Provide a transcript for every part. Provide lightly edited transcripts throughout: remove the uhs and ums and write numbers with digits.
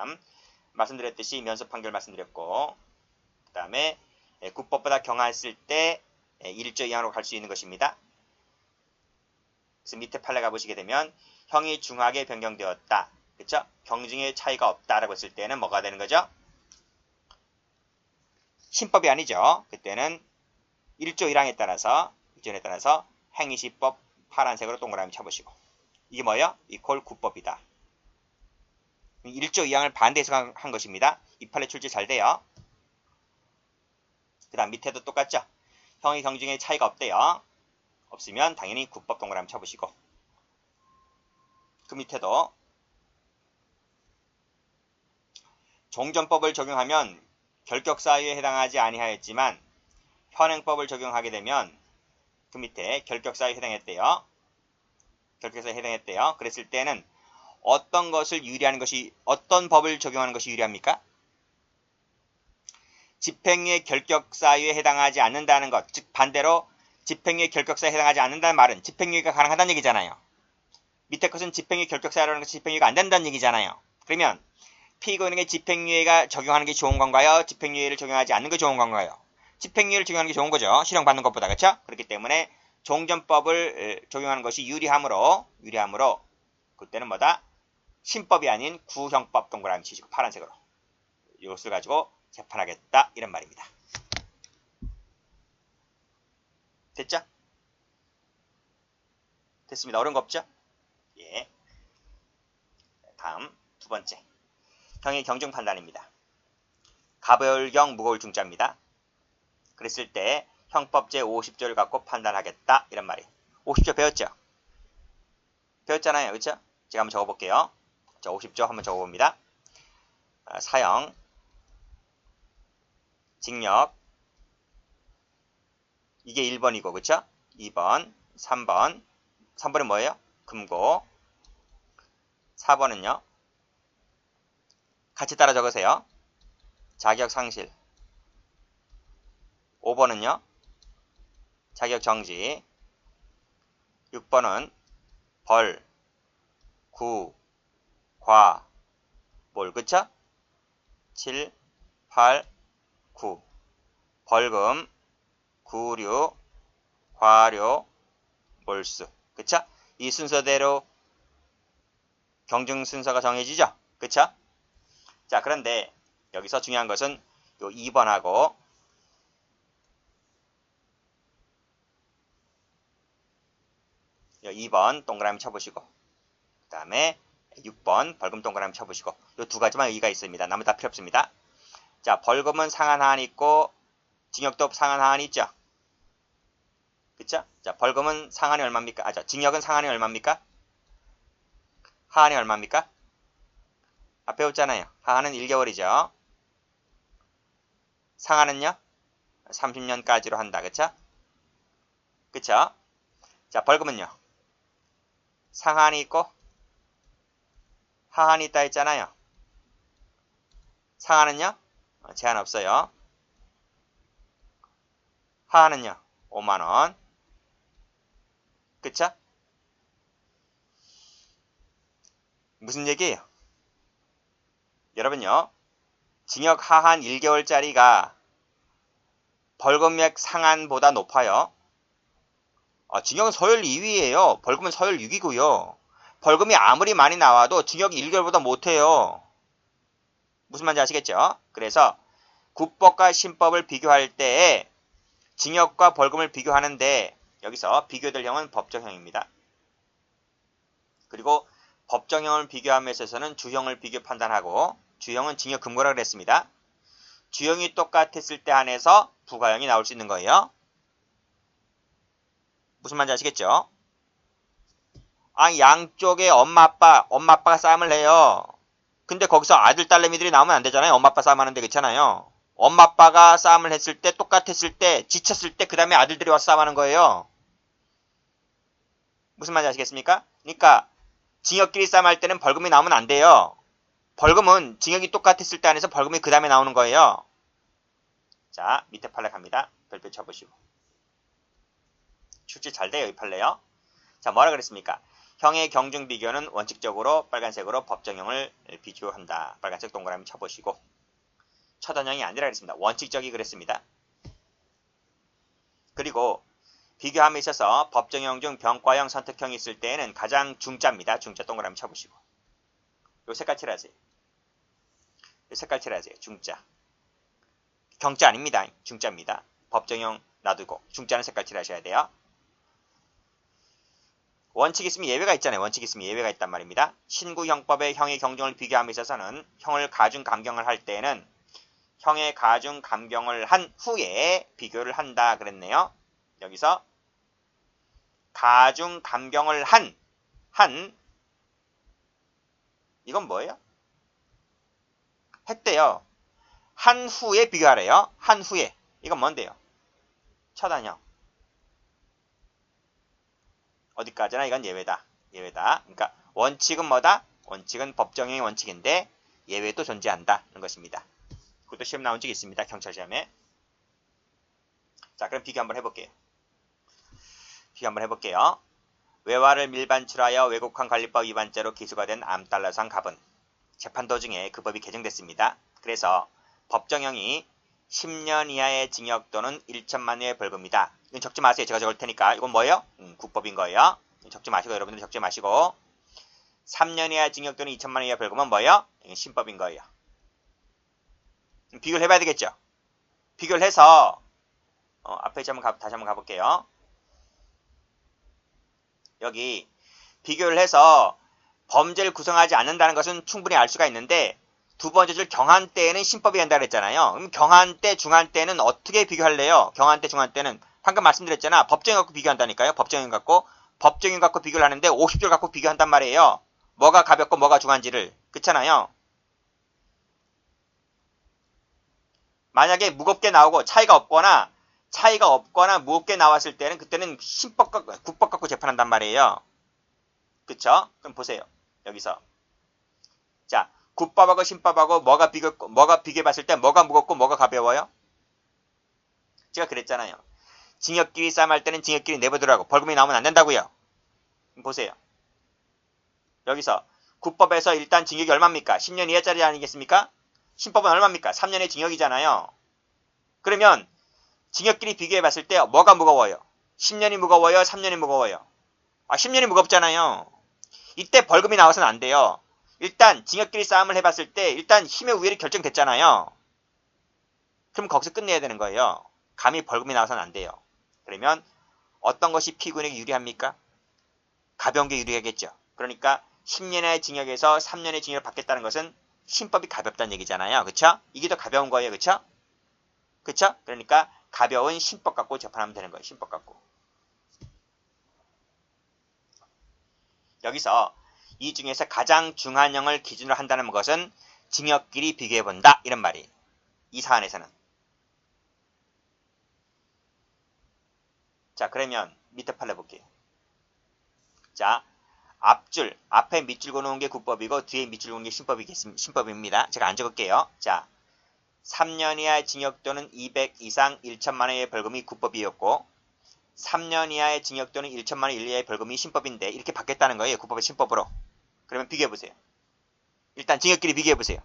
다음 말씀드렸듯이 면소 판결 말씀드렸고, 그 다음에 구법보다 경하했을 때 1조 이하로 갈 수 있는 것입니다. 그래서 밑에 판례 가보시게 되면 형이 중하게 변경되었다. 그쵸? 경중의 차이가 없다라고 했을 때는 뭐가 되는 거죠? 신법이 아니죠. 그때는 1조 1항에 따라서 행위시법 파란색으로 동그라미 쳐보시고, 이게 뭐예요? 이퀄 구법이다. 1조 2항을 반대해서 한 것입니다. 이 판례 출제 잘 돼요. 그 다음 밑에도 똑같죠? 형의 경중에 차이가 없대요. 없으면 당연히 구법 동그라미 쳐보시고, 그 밑에도 종전법을 적용하면 결격사유에 해당하지 아니하였지만 현행법을 적용하게 되면 그 밑에 결격사유에 해당했대요. 결격사유에 해당했대요. 그랬을 때는 어떤 것을 유리하는 것이, 어떤 법을 적용하는 것이 유리합니까? 집행유예 결격사유에 해당하지 않는다는 것, 즉 반대로 집행유예 결격사유에 해당하지 않는다는 말은 집행유예가 가능하다는 얘기잖아요. 밑에 것은 집행유예 결격사유라는 것이 집행유예가 안 된다는 얘기잖아요. 그러면 피고인에게 집행유예가 적용하는 게 좋은 건가요? 집행유예를 적용하지 않는 게 좋은 건가요? 집행유예를 적용하는 게 좋은 거죠. 실형받는 것보다. 그렇죠? 그렇기 때문에 종전법을 적용하는 것이 유리하므로 그때는 뭐다? 신법이 아닌 구형법 동그라미 치시고 파란색으로 이것을 가지고 재판하겠다 이런 말입니다. 됐죠? 됐습니다. 어려운 거 없죠? 예. 다음 두 번째. 형의 경중 판단입니다. 가별경 무거울 중자입니다. 그랬을 때 형법 제50조를 갖고 판단하겠다 이런 말이에요. 50조 배웠죠? 배웠잖아요. 그렇죠? 제가 한번 적어볼게요. 자, 50조 한번 적어봅니다. 사형, 징역, 이게 1번이고 그렇죠? 2번, 3번은 뭐예요? 금고. 4번은요? 같이 따라 적으세요. 자격 상실. 5번은요? 자격 정지. 6번은 벌, 구, 과, 몰, 그쵸? 7, 8, 9. 벌금, 구류, 과료, 몰수. 그쵸? 이 순서대로 경중 순서가 정해지죠? 그쵸? 자, 그런데 여기서 중요한 것은 요 2번하고 2번 동그라미 쳐보시고, 그 다음에 6번 벌금 동그라미 쳐보시고, 이 두 가지만 의의가 있습니다. 나머지 다 필요 없습니다. 자, 벌금은 상한 하한이 있고 징역도 상한 하한이 있죠. 그쵸? 자, 벌금은 상한이 얼마입니까? 징역은 상한이 얼마입니까? 하한이 얼마입니까? 배웠잖아요. 하한은 1개월이죠. 상한은요? 30년까지로 한다. 그쵸? 그쵸? 자, 벌금은요? 상한이 있고 하한이 있다 했잖아요. 상한은요? 제한 없어요. 하한은요? 5만원. 그쵸? 무슨 얘기예요? 여러분요, 징역 하한 1개월짜리가 벌금액 상한보다 높아요. 징역은 서열 2위예요. 벌금은 서열 6이고요. 벌금이 아무리 많이 나와도 징역이 1개월보다 못해요. 무슨 말인지 아시겠죠? 그래서 구법과 신법을 비교할 때 징역과 벌금을 비교하는데 여기서 비교될 형은 법정형입니다. 그리고 법정형을 비교함에 있어서는 주형을 비교 판단하고, 주형은 징역 금고라고 그랬습니다. 주형이 똑같았을 때 한해서 부가형이 나올 수 있는 거예요. 무슨 말인지 아시겠죠? 양쪽에 엄마 아빠가 싸움을 해요. 근데 거기서 아들 딸내미들이 나오면 안 되잖아요. 엄마 아빠 싸움하는데. 그렇잖아요. 엄마 아빠가 싸움을 했을 때, 똑같았을 때, 지쳤을 때 그 다음에 아들들이 와서 싸움하는 거예요. 무슨 말인지 아시겠습니까? 그러니까 징역끼리 싸움할 때는 벌금이 나오면 안 돼요. 벌금은 징역이 똑같았을 때 안에서 벌금이 그 다음에 나오는 거예요. 자, 밑에 판례 갑니다. 별표 쳐보시고. 출제 잘 돼요, 이 판례요. 자, 뭐라 그랬습니까? 형의 경중 비교는 원칙적으로 빨간색으로 법정형을 비교한다. 빨간색 동그라미 쳐보시고 처단형이 아니라 그랬습니다. 원칙적이 그랬습니다. 그리고 비교함에 있어서 법정형 중 병과형 선택형이 있을 때에는 가장 중자입니다. 중자 동그라미 쳐보시고 요 색깔 칠하세요. 요 색깔 칠하세요. 중자. 경자 아닙니다. 중자입니다. 법정형 놔두고 중자는 색깔 칠하셔야 돼요. 원칙이 있으면 예외가 있잖아요. 원칙이 있으면 예외가 있단 말입니다. 신구형법의 형의 경중을 비교함에 있어서는 형을 가중 감경을 할 때는 형의 가중 감경을 한 후에 비교를 한다 그랬네요. 여기서 가중 감경을 한 이건 뭐예요? 했대요. 한 후에 비교하래요. 한 후에. 이건 뭔데요? 처단형. 어디까지나 이건 예외다. 예외다. 그러니까 원칙은 뭐다? 원칙은 법정형의 원칙인데 예외도 존재한다는 것입니다. 그것도 시험 나온 적이 있습니다. 경찰 시험에. 자, 그럼 비교 한번 해볼게요. 비교 한번 해볼게요. 외화를 밀반출하여 외국환 관리법 위반죄로 기소가 된 암달러상 갑은 재판 도중에 그 법이 개정됐습니다. 그래서 법정형이 10년 이하의 징역 또는 1천만 원의 벌금이다. 이건 적지 마세요. 제가 적을 테니까. 이건 뭐예요? 국법인 거예요. 적지 마시고 여러분들 적지 마시고 3년 이하의 징역 또는 2천만 원 이하의 벌금은 뭐예요? 이건 신법인 거예요. 비교를 해봐야 되겠죠. 비교를 해서 앞에 다시 한번 가볼게요. 여기 비교를 해서 범죄를 구성하지 않는다는 것은 충분히 알 수가 있는데 두 번째 줄 경한 때에는 신법이 된다 그랬잖아요. 그럼 경한 때, 중한 때는 어떻게 비교할래요? 경한 때, 중한 때는 방금 말씀드렸잖아. 법정형 갖고 비교한다니까요. 법정형 갖고 비교를 하는데 50줄 갖고 비교한단 말이에요. 뭐가 가볍고 뭐가 중한지를. 그렇잖아요. 만약에 무겁게 나오고 차이가 없거나 무겁게 나왔을 때는 그때는 신법 갖고 국법 갖고 재판한단 말이에요. 그쵸? 그럼 보세요. 여기서 자, 국법하고 신법하고 뭐가 비교해 봤을 때 뭐가 무겁고 뭐가 가벼워요? 제가 그랬잖아요. 징역끼리 싸움할 때는 징역끼리 내버리라고 벌금이 나오면 안 된다고요. 보세요. 여기서 국법에서 일단 징역이 얼마입니까? 10년 이하짜리 아니겠습니까? 신법은 얼마입니까? 3년의 징역이잖아요. 그러면 징역끼리 비교해 봤을 때 뭐가 무거워요? 10년이 무거워요? 3년이 무거워요? 10년이 무겁잖아요. 이때 벌금이 나와서는 안 돼요. 일단 징역끼리 싸움을 해봤을 때 일단 힘의 우위를 결정됐잖아요. 그럼 거기서 끝내야 되는 거예요. 감히 벌금이 나와서는 안 돼요. 그러면 어떤 것이 피고인에게 유리합니까? 가벼운 게 유리하겠죠. 그러니까 10년의 징역에서 3년의 징역을 받겠다는 것은 신법이 가볍다는 얘기잖아요. 그쵸? 이게 더 가벼운 거예요. 그쵸? 그쵸? 그러니까 가벼운 신법 갖고 재판하면 되는 거예요. 신법 갖고. 여기서 이 중에서 가장 중한형을 기준으로 한다는 것은 징역끼리 비교해본다. 이런 말이에요. 이 사안에서는. 자, 그러면 밑에 판을 볼게요. 자, 앞에 밑줄 그어놓은 게 국법이고 뒤에 밑줄 그어놓은 게 신법입니다. 제가 안 적을게요. 자, 3년 이하의 징역 또는 200 이상 1천만 원의 벌금이 국법이었고 3년 이하의 징역 또는 1천만 원 이하의 벌금이 신법인데 이렇게 바뀌었다는 거예요. 국법의 신법으로. 그러면 비교해보세요. 일단 징역끼리 비교해보세요.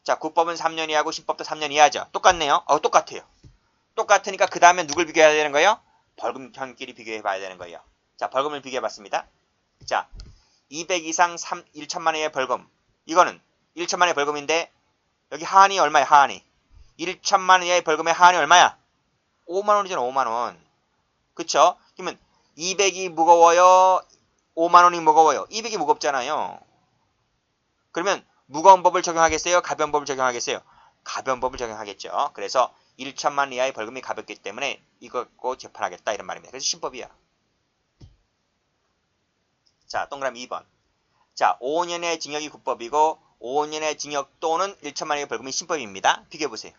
자, 국법은 3년 이하고 신법도 3년 이하죠. 똑같네요. 똑같아요. 똑같으니까 그 다음에 누굴 비교해야 되는 거예요? 벌금형끼리 비교해봐야 되는 거예요. 자, 벌금을 비교해봤습니다. 자, 200 이상 1천만 원의 벌금. 이거는 1천만 원의 벌금인데 여기 하한이 얼마야? 하한이. 1천만 원 이하의 벌금의 하한이 얼마야? 5만 원이잖아. 5만 원. 그쵸? 그러면 200이 무거워요? 5만 원이 무거워요? 200이 무겁잖아요. 그러면 무거운 법을 적용하겠어요? 가벼운 법을 적용하겠어요? 가벼운 법을 적용하겠죠. 그래서 1천만 원 이하의 벌금이 가볍기 때문에 이거 갖고 재판하겠다 이런 말입니다. 그래서 신법이야. 자, 동그라미 2번. 자, 5년의 징역이 국법이고 5년의 징역 또는 1천만 원의 벌금이 신법입니다. 비교해보세요.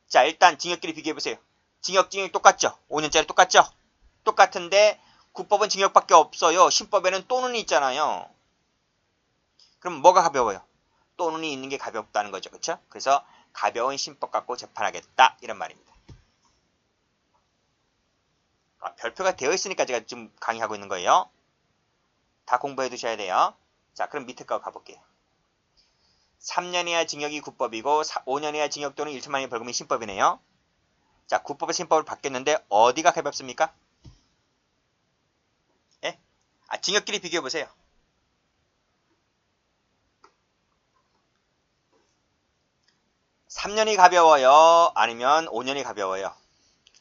자, 일단 징역끼리 비교해보세요. 징역이 똑같죠? 5년짜리 똑같죠? 똑같은데 국법은 징역밖에 없어요. 신법에는 또는 있잖아요. 그럼 뭐가 가벼워요? 또는이 있는 게 가볍다는 거죠. 그쵸? 그래서 가벼운 신법 갖고 재판하겠다 이런 말입니다. 별표가 되어 있으니까 제가 좀 강의하고 있는 거예요. 다 공부해 두셔야 돼요. 자, 그럼 밑에 거 가볼게요. 3년 이하 징역이 구법이고 5년 이하 징역 또는 1천만 원 벌금이 신법이네요. 자, 구법의 신법을 바뀌었는데 어디가 가볍습니까? 예? 징역끼리 비교해 보세요. 3년이 가벼워요? 아니면 5년이 가벼워요?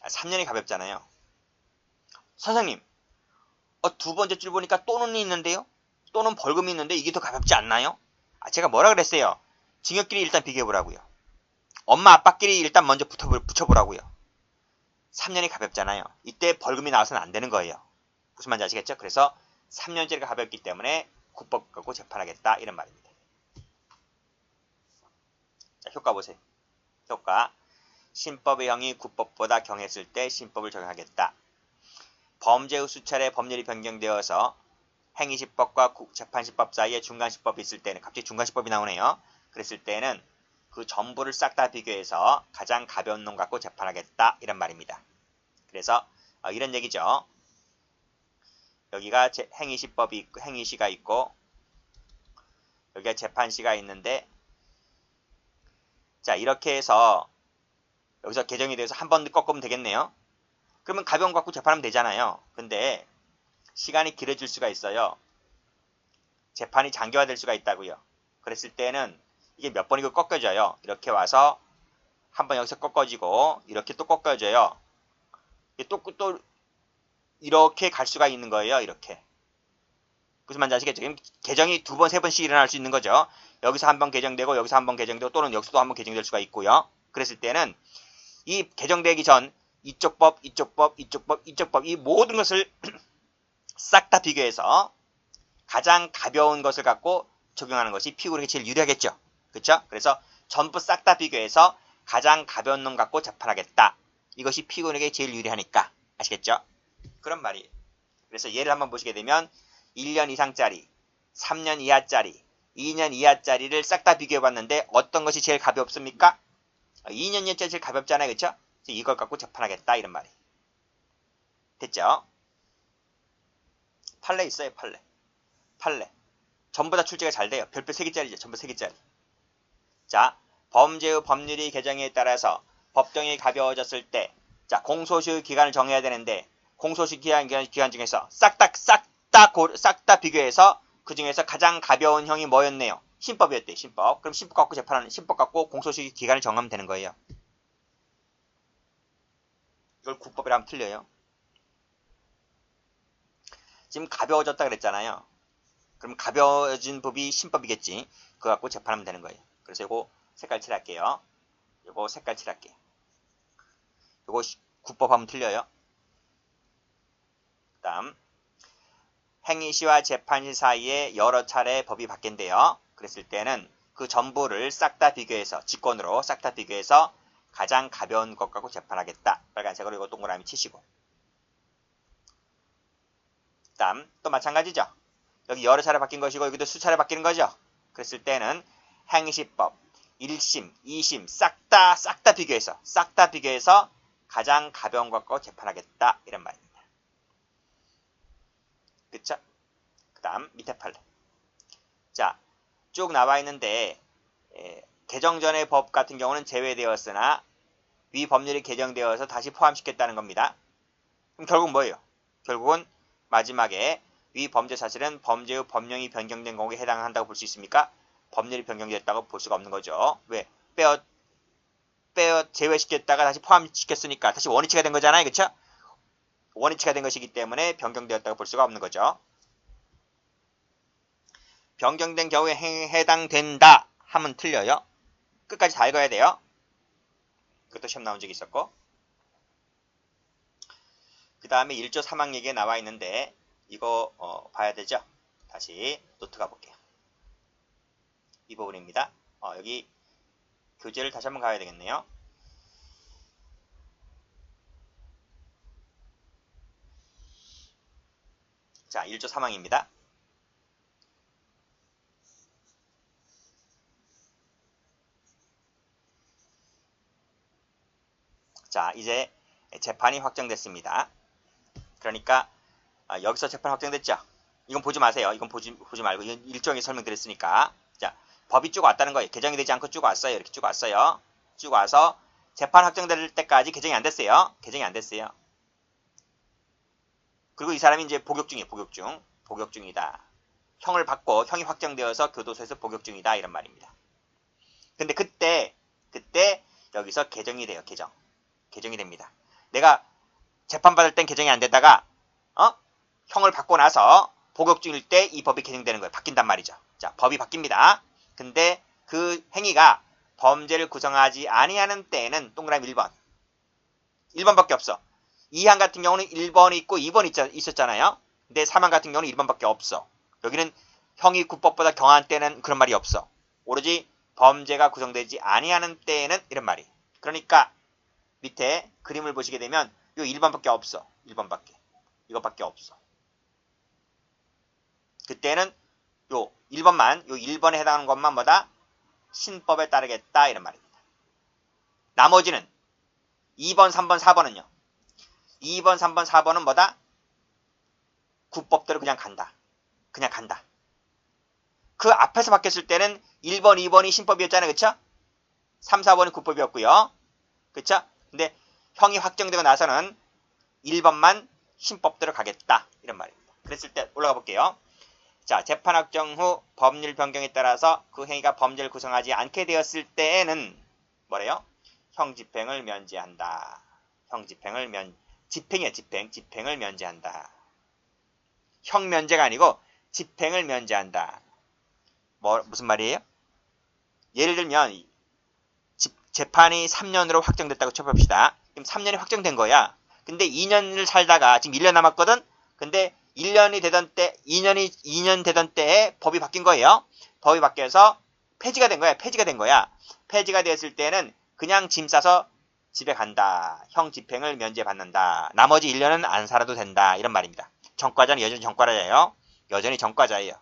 3년이 가볍잖아요. 선생님, 두 번째 줄 보니까 또는 있는데요? 또는 벌금이 있는데 이게 더 가볍지 않나요? 제가 뭐라 그랬어요? 징역끼리 일단 비교해보라고요. 엄마 아빠끼리 일단 먼저 붙여보라고요. 3년이 가볍잖아요. 이때 벌금이 나와서는 안 되는 거예요. 무슨 말인지 아시겠죠? 그래서 3년째가 가볍기 때문에 국법 갖고 재판하겠다 이런 말입니다. 자, 효과 보세요. 효과. 신법의 형이 국법보다 경했을 때 신법을 적용하겠다. 범죄 후 수차례 법률이 변경되어서 행위시법과 재판시법 사이에 중간시법이 있을 때는 갑자기 중간시법이 나오네요. 그랬을 때는 그 전부를 싹 다 비교해서 가장 가벼운 놈 갖고 재판하겠다 이런 말입니다. 그래서 이런 얘기죠. 여기가 행위시법이 있고 행위시가 있고 여기가 재판시가 있는데 자 이렇게 해서 여기서 개정이 돼서 한 번 꺾으면 되겠네요. 그러면 가벼운 거 갖고 재판하면 되잖아요. 근데 시간이 길어질 수가 있어요. 재판이 장기화될 수가 있다고요. 그랬을 때는 이게 몇 번이고 꺾여져요. 이렇게 와서 한번 여기서 꺾어지고 이렇게 또 꺾여져요. 또 이렇게 갈 수가 있는 거예요. 이렇게. 무슨 말인지 아시겠죠? 개정이 두 번, 세 번씩 일어날 수 있는 거죠. 여기서 한 번 개정되고 여기서 한 번 개정되고 또는 여기서도 한 번 개정될 수가 있고요. 그랬을 때는 이 개정되기 전 이쪽 법, 이쪽 법, 이쪽 법, 이쪽 법 이 모든 것을 싹 다 비교해서 가장 가벼운 것을 갖고 적용하는 것이 피고에게 제일 유리하겠죠. 그렇죠? 그래서 전부 싹 다 비교해서 가장 가벼운 놈 갖고 재판하겠다. 이것이 피고에게 제일 유리하니까. 아시겠죠? 그런 말이에요. 그래서 예를 한번 보시게 되면 1년 이상짜리, 3년 이하짜리, 2년 이하짜리를 싹 다 비교해봤는데 어떤 것이 제일 가볍습니까? 2년 이하짜리 제일 가볍잖아요. 그렇죠? 이걸 갖고 재판하겠다 이런 말이에요. 됐죠? 판례 있어요. 판례. 전부 다 출제가 잘 돼요. 별표 3개짜리죠. 전부 3개짜리. 자, 범죄 후 법률이 개정에 따라서 법정이 가벼워졌을 때 자, 공소시효 기간을 정해야 되는데 공소시효 기간 중에서 싹 다 비교해서 그 중에서 가장 가벼운 형이 뭐였네요? 신법이었대요. 신법. 그럼 신법 갖고 재판하는 신법 갖고 공소시효 기간을 정하면 되는 거예요. 이걸 국법이라 하면 틀려요. 지금 가벼워졌다 그랬잖아요. 그럼 가벼워진 법이 신법이겠지. 그거 갖고 재판하면 되는 거예요. 그래서 이거 색깔 칠할게요. 이거 색깔 칠할게요. 이거 국법 하면 틀려요. 그 다음 행위시와 재판시 사이에 여러 차례 법이 바뀐대요. 그랬을 때는 그 전부를 싹 다 비교해서 직권으로 싹 다 비교해서 가장 가벼운 것 갖고 재판하겠다. 빨간색으로 이거 동그라미 치시고 그 다음 또 마찬가지죠. 여기 여러 차례 바뀐 것이고 여기도 수차례 바뀌는 거죠. 그랬을 때는 행위시법 1심, 2심 싹 다 비교해서 가장 가벼운 것 갖고 재판하겠다. 이런 말입니다. 그쵸? 그 다음 밑에 판례. 자, 쭉 나와 있는데 개정 전의 법 같은 경우는 제외되었으나 위 법률이 개정되어서 다시 포함시켰다는 겁니다. 그럼 결국 뭐예요? 결국은 마지막에 위 범죄 사실은 범죄 후 법령이 변경된 경우에 해당한다고 볼 수 있습니까? 법률이 변경됐다고 볼 수가 없는 거죠. 왜? 제외시켰다가 다시 포함시켰으니까 다시 원위치가 된 거잖아요. 그쵸? 원위치가 된 것이기 때문에 변경되었다고 볼 수가 없는 거죠. 변경된 경우에 해당된다 하면 틀려요. 끝까지 다 읽어야 돼요. 그것도 시험 나온 적이 있었고 그 다음에 1조 3항 얘기에 나와 있는데 이거 봐야 되죠. 다시 노트 가볼게요. 이 부분입니다. 여기 교재를 다시 한번 가야 되겠네요. 자, 1조 3항입니다. 자, 이제 재판이 확정됐습니다. 그러니까 여기서 재판 확정됐죠. 이건 보지 마세요. 이건 보지 말고 이건 일정히 설명드렸으니까. 자, 법이 쭉 왔다는 거예요. 개정이 되지 않고 쭉 왔어요. 이렇게 쭉 왔어요. 쭉 와서 재판 확정될 때까지 개정이 안 됐어요. 개정이 안 됐어요. 그리고 이 사람이 이제 복역 중이에요. 복역 중이다. 형을 받고 형이 확정되어서 교도소에서 복역 중이다. 이런 말입니다. 근데 그때 여기서 개정이 돼요. 개정이 됩니다. 내가 재판받을 땐 개정이 안 되다가 형을 받고 나서 복역 중일 때 이 법이 개정되는 거예요. 바뀐단 말이죠. 자, 법이 바뀝니다. 근데 그 행위가 범죄를 구성하지 아니하는 때에는 동그라미 1번. 1번밖에 없어. 2항 같은 경우는 1번이 있고 2번이 있었잖아요. 근데 3항 같은 경우는 1번밖에 없어. 여기는 형이 국법보다 경한 때는 그런 말이 없어. 오로지 범죄가 구성되지 아니하는 때에는 이런 말이. 그러니까 밑에 그림을 보시게 되면 요 1번밖에 없어. 1번밖에. 이것밖에 없어. 그때는 요 1번에 해당하는 것만 뭐다? 신법에 따르겠다 이런 말입니다. 나머지는 2번, 3번, 4번은요. 2번, 3번, 4번은 뭐다? 국법대로 그냥 간다. 그 앞에서 바뀌었을 때는 1번, 2번이 신법이었잖아요. 그쵸? 3, 4번이 국법이었고요. 그쵸? 근데 형이 확정되고 나서는 1번만 신법대로 가겠다. 이런 말입니다. 그랬을 때 올라가 볼게요. 자, 재판 확정 후 법률 변경에 따라서 그 행위가 범죄를 구성하지 않게 되었을 때에는 뭐래요? 형 집행을 면제한다. 집행을 면제한다. 형 면제가 아니고 집행을 면제한다. 무슨 말이에요? 예를 들면 재판이 3년으로 확정됐다고 쳐봅시다. 그럼 3년이 확정된 거야. 근데 2년을 살다가 지금 1년 남았거든. 근데 1년이 되던 때, 2년 되던 때에 법이 바뀐 거예요. 법이 바뀌어서 폐지가 된 거야. 폐지가 되었을 때는 그냥 짐 싸서 집에 간다. 형 집행을 면제받는다. 나머지 1년은 안 살아도 된다. 이런 말입니다. 전과자는 여전히 전과자예요.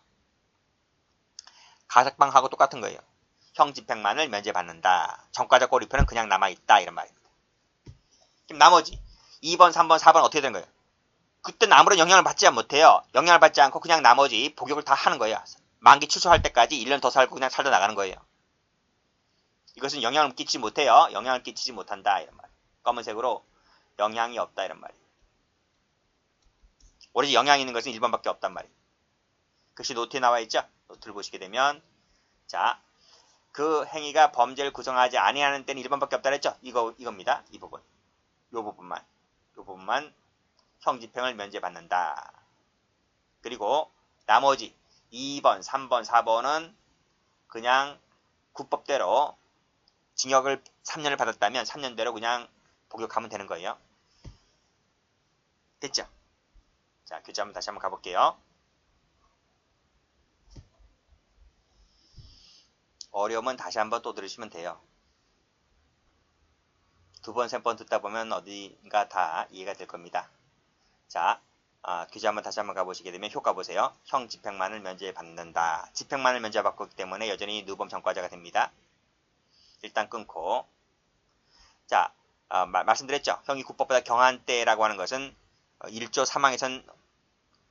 가석방하고 똑같은 거예요. 형 집행만을 면제받는다. 전과자 꼬리표는 그냥 남아있다. 이런 말입니다. 그럼 나머지 2번, 3번, 4번 어떻게 된 거예요? 그때는 아무런 영향을 받지 못해요. 영향을 받지 않고 그냥 나머지 복역을 다 하는 거예요. 만기 취소할 때까지 1년 더 살고 그냥 살다 나가는 거예요. 이것은 영향을 끼치지 못해요. 영향을 끼치지 못한다. 이런 말. 검은색으로 영향이 없다. 이런 말이에요. 오로지 영향이 있는 것은 1번밖에 없단 말이에요. 글씨 노트에 나와 있죠? 노트를 보시게 되면 자, 그 행위가 범죄를 구성하지 아니하는 때는 1번밖에 없다 그랬죠? 이겁니다. 이 부분. 요 부분만 형 집행을 면제받는다. 그리고 나머지 2번, 3번, 4번은 그냥 국법대로 징역을 3년을 받았다면 3년대로 그냥 복역하면 되는 거예요. 됐죠? 자, 교재 한번 다시 한번 가볼게요. 어려우면 다시 한번 또 들으시면 돼요. 2번, 3번 듣다 보면 어딘가 다 이해가 될 겁니다. 자, 교재 한번 다시 한번 가보시게 되면 효과 보세요. 형 집행만을 면제받는다. 집행만을 면제받고 있기 때문에 여전히 누범 전과자가 됩니다. 일단 끊고 자, 말씀드렸죠. 형이 국법보다 경한 때라고 하는 것은 1조 3항에선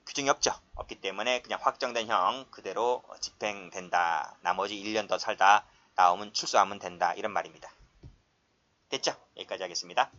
규정이 없기 때문에 그냥 확정된 형 그대로 집행된다. 나머지 1년 더 살다 나오면 출소하면 된다. 이런 말입니다. 됐죠? 여기까지 하겠습니다.